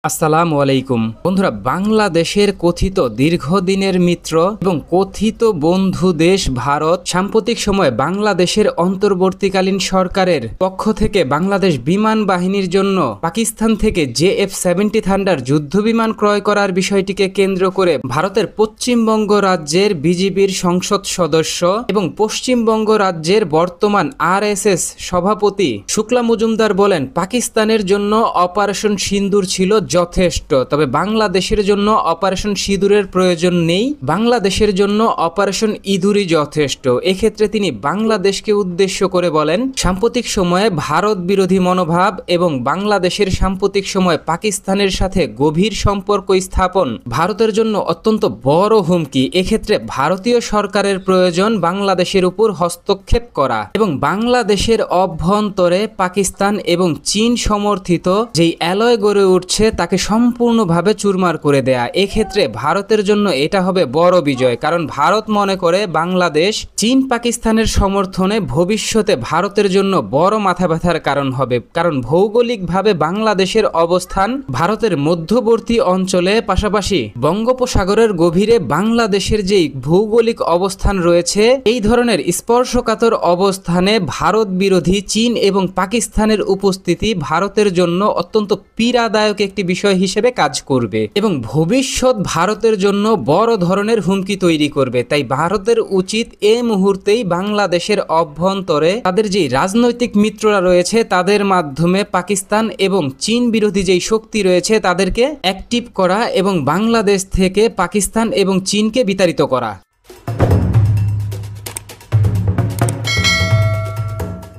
আসসালামু আলাইকুম বন্ধুরা, বাংলাদেশের কথিত দীর্ঘদিনের মিত্র এবং কথিত বন্ধু দেশ ভারত সাম্প্রতিক সময়ে বাংলাদেশের অন্তর্বর্তীকালীন সরকারের পক্ষ থেকে বাংলাদেশ বিমান বাহিনীর জন্য পাকিস্তান থেকে JF-70 থান্ডার যুদ্ধবিমান ক্রয় করার বিষয়টিকে কেন্দ্র করে ভারতের পশ্চিমবঙ্গ রাজ্যের বিজিবির সংসদ সদস্য এবং পশ্চিমবঙ্গ রাজ্যের বর্তমান RSS সভাপতি শুক্লা মজুমদার বলেন, পাকিস্তানের জন্য অপারেশন সিন্দুর ছিল যথেষ্ট, তবে বাংলাদেশের জন্য অপারেশন সিঁদুরের প্রয়োজন নেই, বাংলাদেশের জন্য অপারেশন ইঁদুরই যথেষ্ট। এক্ষেত্রে তিনি বাংলাদেশকে উদ্দেশ্য করে বলেন, সাম্প্রতিক সময়ে ভারত বিরোধী মনোভাব এবং বাংলাদেশের সাম্প্রতিক সময়ে পাকিস্তানের সাথে গভীর সম্পর্ক স্থাপন ভারতের জন্য অত্যন্ত বড় হুমকি। এক্ষেত্রে ভারতীয় সরকারের প্রয়োজন বাংলাদেশের উপর হস্তক্ষেপ করা এবং বাংলাদেশের অভ্যন্তরে পাকিস্তান এবং চীন সমর্থিত যেই অ্যালয় গড়ে উঠছে তাকে সম্পূর্ণভাবে চুরমার করে দেয়া। এক্ষেত্রে ভারতের জন্য এটা হবে বড় বিজয়, কারণ ভারত মনে করে বাংলাদেশ চীন পাকিস্তানের সমর্থনে ভবিষ্যতে ভারতের জন্য বড় মাথা ব্যথার কারণ হবে, কারণ ভৌগোলিকভাবে বাংলাদেশের অবস্থান ভারতের মধ্যবর্তী অঞ্চলে, পাশাপাশি বঙ্গোপসাগরের গভীরে বাংলাদেশের যেই ভৌগোলিক অবস্থান রয়েছে, এই ধরনের স্পর্শকাতর অবস্থানে ভারত বিরোধী চীন এবং পাকিস্তানের উপস্থিতি ভারতের জন্য অত্যন্ত পীড়াদায়ক একটি বিষয় হিসেবে কাজ করবে এবং ভবিষ্যৎ ভারতের জন্য বড় ধরনের হুমকি তৈরি করবে। তাই ভারতের উচিত এই মুহূর্তেই বাংলাদেশের অভ্যন্তরে তাদের যে রাজনৈতিক মিত্ররা রয়েছে তাদের মাধ্যমে পাকিস্তান এবং চীন বিরোধী যেই শক্তি রয়েছে তাদেরকে অ্যাক্টিভ করা এবং বাংলাদেশ থেকে পাকিস্তান এবং চীনকে বিতাড়িত করা।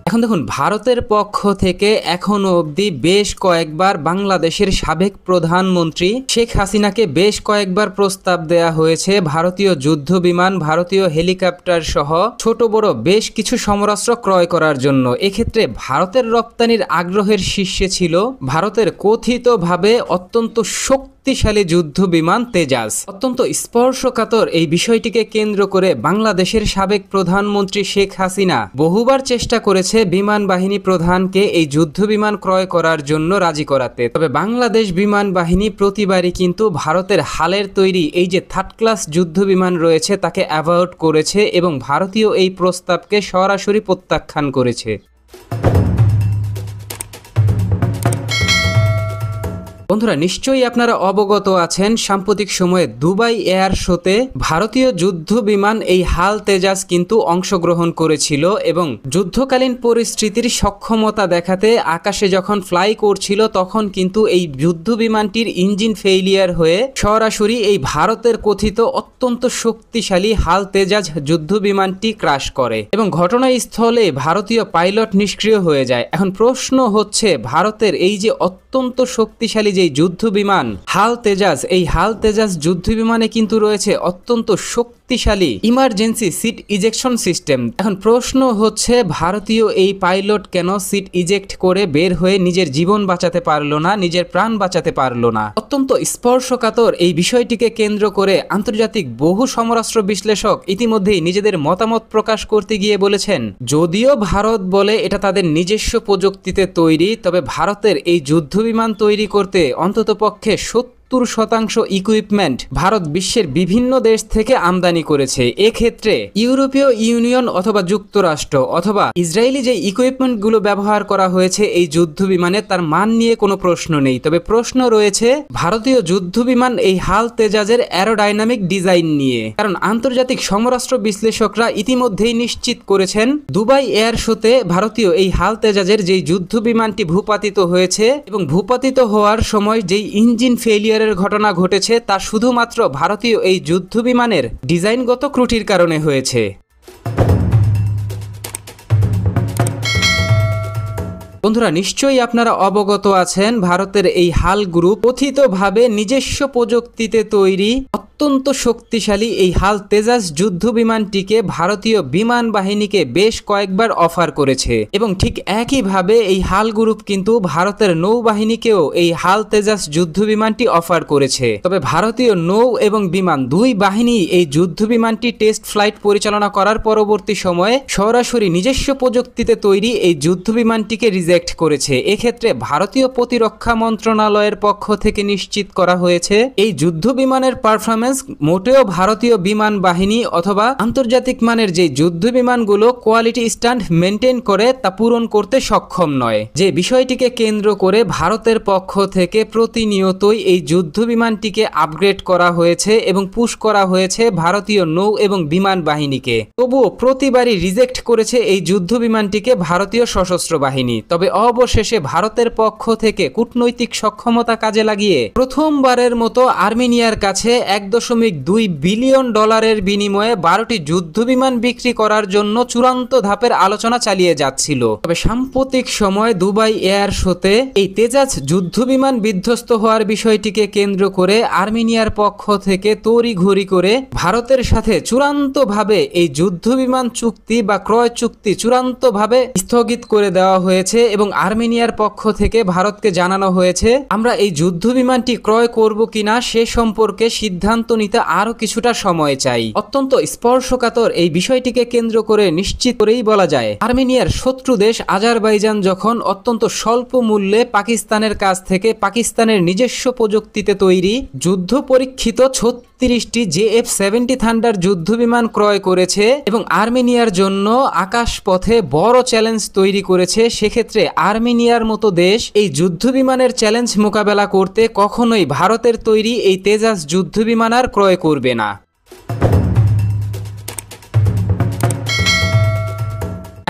এখন দেখুন, ভারতের পক্ষ থেকে এখনো অবধি বেশ কয়েকবার বাংলাদেশের সাবেক প্রধানমন্ত্রী শেখ হাসিনাকে বেশ কয়েকবার প্রস্তাব দেয়া হয়েছে ভারতীয় যুদ্ধ বিমান, ভারতীয় হেলিকপ্টার সহ ছোট বড় বেশ কিছু সমরাস্ত্র ক্রয় করার জন্য। এক্ষেত্রে ভারতের রপ্তানির আগ্রহের শীর্ষে ছিল ভারতের কথিতভাবে অত্যন্ত শক্তিশালী যুদ্ধ বিমান তেজাস। অত্যন্ত স্পর্শকাতর এই বিষয়টিকে কেন্দ্র করে বাংলাদেশের সাবেক প্রধানমন্ত্রী শেখ হাসিনা বহুবার চেষ্টা করেছে বিমান বাহিনী প্রধানকে এই যুদ্ধ বিমান ক্রয় করার জন্য রাজি করাতে, তবে বাংলাদেশ বিমান বাহিনী প্রতিবারই কিন্তু ভারতের হালের তৈরি এই যে থার্ড ক্লাস যুদ্ধ বিমান রয়েছে তাকে অ্যাভয়েড করেছে এবং ভারতীয় এই প্রস্তাবকে সরাসরি প্রত্যাখ্যান করেছে। বন্ধুরা, নিশ্চয়ই আপনারা অবগত আছেন সাম্প্রতিক সময়ে দুবাই এয়ার শোতে ভারতীয় যুদ্ধ বিমান এই হাল তেজাস কিন্তু অংশগ্রহণ করেছিল এবং যুদ্ধকালীন পরিস্থিতির সক্ষমতা দেখাতে আকাশে যখন ফ্লাই করছিল তখন কিন্তু এই যুদ্ধ বিমানটির ইঞ্জিন ফেইলিয়ার হয়ে সরাসরি এই ভারতের কথিত অত্যন্ত শক্তিশালী হাল তেজাস যুদ্ধ বিমানটি ক্রাশ করে এবং ঘটনাস্থলে ভারতীয় পাইলট নিষ্ক্রিয় হয়ে যায়। এখন প্রশ্ন হচ্ছে, ভারতের এই যে অত্যন্ত শক্তিশালী যে যুদ্ধ বিমান হাল তেজাস, এই হাল তেজাস যুদ্ধ বিমানে কিন্তু রয়েছে অত্যন্ত শক্তিশালী ইমার্জেন্সি সিট ইজেকশন সিস্টেম। এখন প্রশ্ন হচ্ছে, ভারতীয় এই পাইলট কেন সিট ইজেক্ট করে বের হয়ে নিজের জীবন বাঁচাতে পারলো না, নিজের প্রাণ বাঁচাতে পারলো না? অত্যন্ত স্পর্শকাতর এই বিষয়টিকে কেন্দ্র করে আন্তর্জাতিক বহু সমরাস্ত্র বিশ্লেষক ইতিমধ্যেই নিজেদের মতামত প্রকাশ করতে গিয়ে বলেছেন, যদিও ভারত বলে এটা তাদের নিজস্ব প্রযুক্তিতে তৈরি, তবে ভারতের এই যুদ্ধ বিমান তৈরি করতে অন্ততপক্ষে 70% ইকুইপমেন্ট ভারত বিশ্বের বিভিন্ন দেশ থেকে আমদানি করেছে। এক্ষেত্রে ইউরোপীয় ইউনিয়ন অথবা যুক্তরাষ্ট্র অথবা ইসরায়েলি যে ইকুইপমেন্টগুলো ব্যবহার করা হয়েছে এই যুদ্ধ বিমানে তার মান নিয়ে কোনো প্রশ্ন নেই, তবে প্রশ্ন রয়েছে ভারতীয় যুদ্ধ বিমান এই হাল তেজাজের অ্যারোডাইনামিক ডিজাইন নিয়ে, কারণ আন্তর্জাতিক সমরাস্ত্র বিশ্লেষকরা ইতিমধ্যেই নিশ্চিত করেছেন দুবাই এয়ার শোতে ভারতীয় এই হাল তেজাজের যেই যুদ্ধ বিমানটি ভূপাতিত হয়েছে এবং ভূপাতিত হওয়ার সময় যেই ইঞ্জিন ফেইলিয়ার ঘটনা ঘটেছে তা শুধুমাত্র ভারতীয় এই যুদ্ধ বিমানের ডিজাইনগত ত্রুটির কারণে হয়েছে। বন্ধুরা, নিশ্চয়ই আপনারা অবগত আছেন ভারতের এই হাল গ্রুপ কথিতভাবে নিজস্ব প্রযুক্তিতে তৈরি অত্যন্ত শক্তিশালী এই হাল তেজাস যুদ্ধ বিমানটিকে ভারতীয় বিমান বাহিনীকে বেশ কয়েকবার অফার করেছে এবং ঠিক একইভাবে এই হাল গ্রুপ কিন্তু ভারতের নৌবাহিনীকেও এই হাল তেজাস যুদ্ধ বিমানটি অফার করেছে। তবে ভারতীয় নৌ এবং বিমান দুই বাহিনী এই যুদ্ধ বিমানটি টেস্ট ফ্লাইট পরিচালনা করার পরবর্তী সময়ে সরাসরি নিজস্ব প্রযুক্তিতে তৈরি এই যুদ্ধ বিমানটিকে রিজেক্ট করেছে। এক্ষেত্রে ভারতীয় প্রতিরক্ষা মন্ত্রণালয়ের পক্ষ থেকে নিশ্চিত করা হয়েছে এই যুদ্ধ বিমানের পারফরমেন্স মোটেও ভারতীয় বিমান বাহিনী অথবা আন্তর্জাতিক মানের যে যুদ্ধ বিমানগুলো কোয়ালিটি স্ট্যান্ড মেনটেন করে তা পূরণ করতে সক্ষম নয়। যে বিষয়টিকে কেন্দ্র করে ভারতের পক্ষ থেকে প্রতিনিয়তই এই যুদ্ধ বিমানটিকে আপগ্রেড করা হয়েছে এবং পুশ করা হয়েছে ভারতীয় নৌ এবং বিমান বাহিনীকে। তবুও প্রতিবারই রিজেক্ট করেছে এই যুদ্ধ বিমানটিকে ভারতীয় সশস্ত্র বাহিনী। তবে অবশেষে ভারতের পক্ষ থেকে কূটনৈতিক সক্ষমতা কাজে লাগিয়ে প্রথমবারের মতো আর্মেনিয়ার কাছে 1.2 বিলিয়ন ডলারের বিনিময়ে 12টি যুদ্ধ বিমান বিক্রি করার জন্য চূড়ান্ত ধাপের আলোচনা চালিয়ে যাচ্ছিল। তবে সাম্প্রতিক সময় দুবাই এয়ার শোতে এই তেজাস যুদ্ধ বিমান বিধ্বস্ত হওয়ার বিষয়টিকে কেন্দ্র করে আর্মেনিয়ার পক্ষ থেকে তড়িঘড়ি করে ভারতের সাথে চূড়ান্তভাবে এই যুদ্ধ বিমান চুক্তি বা ক্রয় চুক্তি চূড়ান্তভাবে স্থগিত করে দেওয়া হয়েছে এবং আর্মেনিয়ার পক্ষ থেকে ভারতকে জানানো হয়েছে আমরা এই যুদ্ধ বিমানটি ক্রয় করব কিনা সে সম্পর্কে সিদ্ধান্ত নিতে আরো কিছুটা সময় চাই। অত্যন্ত স্পর্শকাতর এই বিষয়টিকে কেন্দ্র করে নিশ্চিত করেই বলা যায় আর্মেনিয়ার শত্রু দেশ আজারবাইজান যখন অত্যন্ত স্বল্প মূল্যে পাকিস্তানের কাছ থেকে পাকিস্তানের নিজস্ব প্রযুক্তিতে তৈরি যুদ্ধ পরীক্ষিত 36টি JF-70 থান্ডার যুদ্ধ বিমান ক্রয় করেছে এবং আর্মেনিয়ার জন্য আকাশপথে বড় চ্যালেঞ্জ তৈরি করেছে, সেক্ষেত্রে আর্মেনিয়ার মতো দেশ এই যুদ্ধ বিমানের চ্যালেঞ্জ মোকাবেলা করতে কখনোই ভারতের তৈরি এই তেজাস যুদ্ধ বিমান আর ক্রয় করবে না।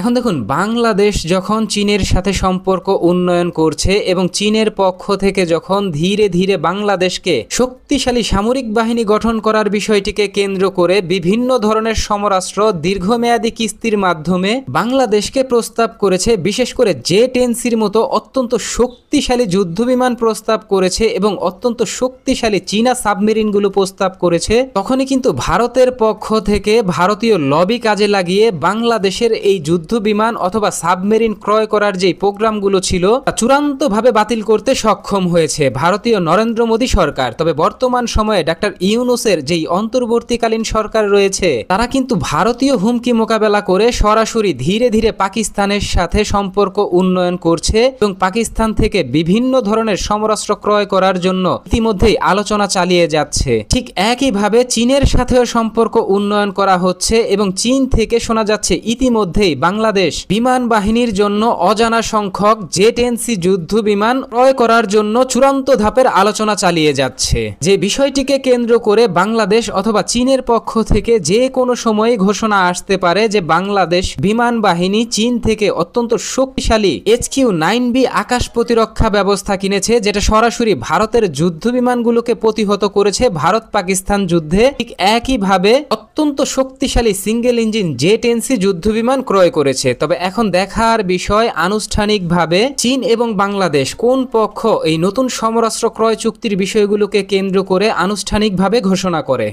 এখন দেখুন, বাংলাদেশ যখন চীনের সাথে সম্পর্ক উন্নয়ন করছে এবং চীনের পক্ষ থেকে যখন ধীরে ধীরে বাংলাদেশকে শক্তিশালী সামরিক বাহিনী গঠন করার বিষয়টিকে কেন্দ্র করে বিভিন্ন ধরনের সমরাস্ত্র দীর্ঘমেয়াদী কিস্তির মাধ্যমে বাংলাদেশকে প্রস্তাব করেছে, বিশেষ করে জে-10সির মতো অত্যন্ত শক্তিশালী যুদ্ধবিমান প্রস্তাব করেছে এবং অত্যন্ত শক্তিশালী চীনা সাবমেরিনগুলো প্রস্তাব করেছে, তখনই কিন্তু ভারতের পক্ষ থেকে ভারতীয় লবি কাজে লাগিয়ে বাংলাদেশের এই যুদ্ধ বিমান অথবা সাবমেরিন ক্রয় করার যে প্রোগ্রামগুলো ছিল তা চূড়ান্তভাবে বাতিল করতে সক্ষম হয়েছে ভারতীয় নরেন্দ্র মোদী সরকার। তবে বর্তমান সময়ে ডাক্তার ইউনূসের যেই অন্তর্বর্তীকালীন সরকার রয়েছে তারা কিন্তু ভারতীয় হুমকি মোকাবেলা করে সরাসরি ধীরে ধীরে পাকিস্তানের সাথে সম্পর্ক উন্নয়ন করছে এবং পাকিস্তান থেকে বিভিন্ন ধরনের সমরাস্ত্র ক্রয় করার জন্য ইতিমধ্যেই আলোচনা চালিয়ে যাচ্ছে। ঠিক একইভাবে চীনের সাথেও সম্পর্ক উন্নয়ন করা হচ্ছে এবং চীন থেকে শোনা যাচ্ছে ইতিমধ্যেই বাংলাদেশ বিমান বাহিনীর জন্য অজানা সংখ্যক জে-10সি যুদ্ধ বিমান ক্রয় করার জন্য চূড়ান্ত ধাপের আলোচনা চালিয়ে যাচ্ছে। যে বিষয়টিকে কেন্দ্র করে বাংলাদেশ অথবা চীনের পক্ষ থেকে যে কোনো সময় ঘোষণা আসতে পারে যে বাংলাদেশ বিমান বাহিনী চীন থেকে অত্যন্ত শক্তিশালী HQ-9B আকাশ প্রতিরক্ষা ব্যবস্থা কিনেছে, যেটা সরাসরি ভারতের যুদ্ধ বিমানগুলোকে প্রতিহত করেছে ভারত পাকিস্তান যুদ্ধে। ঠিক একইভাবে অত্যন্ত শক্তিশালী সিঙ্গেল ইঞ্জিন জে-10সি যুদ্ধ বিমান ক্রয় করেছে। তবে এখন দেখার বিষয় আনুষ্ঠানিকভাবে চীন এবং বাংলাদেশ কোন পক্ষ এই নতুন সমরাস্ত্র ক্রয় চুক্তির বিষয়গুলোকে কেন্দ্র করে আনুষ্ঠানিকভাবে ঘোষণা করে।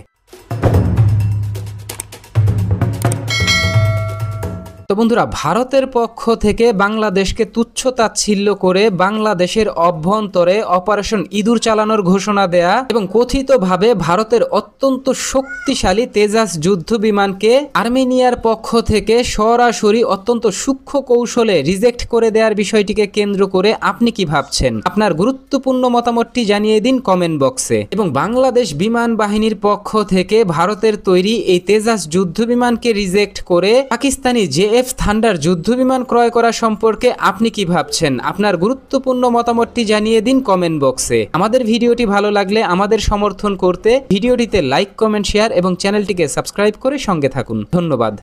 তো বন্ধুরা, ভারতের পক্ষ থেকে বাংলাদেশকে তুচ্ছ-তাচ্ছিল্য করে বাংলাদেশের অভ্যন্তরে অপারেশন ইঁদুর চালানোর ঘোষণা দেয়া এবং কথিতভাবে ভারতের অত্যন্ত শক্তিশালী তেজাস যুদ্ধ বিমানকে আর্মেনিয়ার পক্ষ থেকে সরাসরি অত্যন্ত সূক্ষ্ম কৌশলে রিজেক্ট করে দেওয়ার বিষয়টিকে কেন্দ্র করে আপনি কি ভাবছেন? আপনার গুরুত্বপূর্ণ মতামতটি জানিয়ে দিন কমেন্ট বক্সে। এবং বাংলাদেশ বিমান বাহিনীর পক্ষ থেকে ভারতের তৈরি এই তেজাস যুদ্ধ বিমানকে রিজেক্ট করে পাকিস্তানি JF থান্ডার যুদ্ধ বিমান ক্রয় করা সম্পর্কে আপনি কি ভাবছেন? আপনার গুরুত্বপূর্ণ মতামতটি জানিয়ে দিন কমেন্ট বক্সে। আমাদের ভিডিওটি ভালো লাগলে আমাদের সমর্থন করতে ভিডিওটিতে লাইক, কমেন্ট, শেয়ার এবং চ্যানেলটিকে সাবস্ক্রাইব করে সঙ্গে থাকুন। ধন্যবাদ।